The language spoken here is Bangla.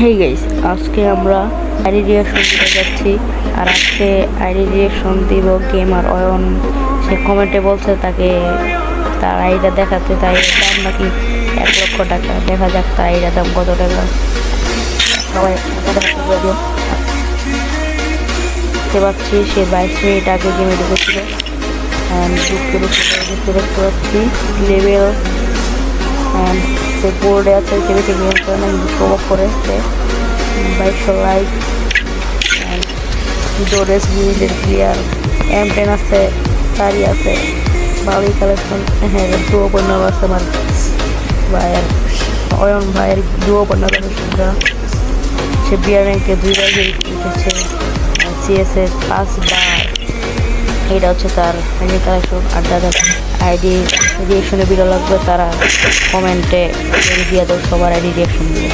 হেই গাইস, আজকে আমরা আইডি রিয়াকশন দিতে যাচ্ছি। আর আজকে আইডি রিয়াকশন দিব গেমার অয়ন। সে কমেন্টে বলছে তাকে তার আইডিটা দেখাতে, তাই দাম নাকি 1,00,000 টাকা। দেখা যাক তার আইডির দাম কত টাকা। সবাই দেখতে পাচ্ছি সে 22 মিনিট আগে গেমে ঢুকেছিল। দেখতে পাচ্ছি লেভেল সে বোর্ডে আছে, সে বেশি গেম করে না, প্রভাব করে সে 2200 লাইক। ডোরেস মিনিটের প্লেয়ার M10 আছে, তারই আছে ভালোই কালেকশন। হ্যাঁ, ডুও পণ্য আছে আমার ভাইয়ের, অয়ন ভাইয়ের ডুও পণ্য কালেকশনটা। সে বিয়ার র্যাঙ্কে 2বার উঠেছে, CS-এ 5বার। এটা হচ্ছে তার আইডি কালেকশন। আর যাদের আইডি রিয়েকশনে ভিডিও লাগবে তারা কমেন্টে দিয়ে দাও, সবার আইডি রিয়েকশন দিয়ে।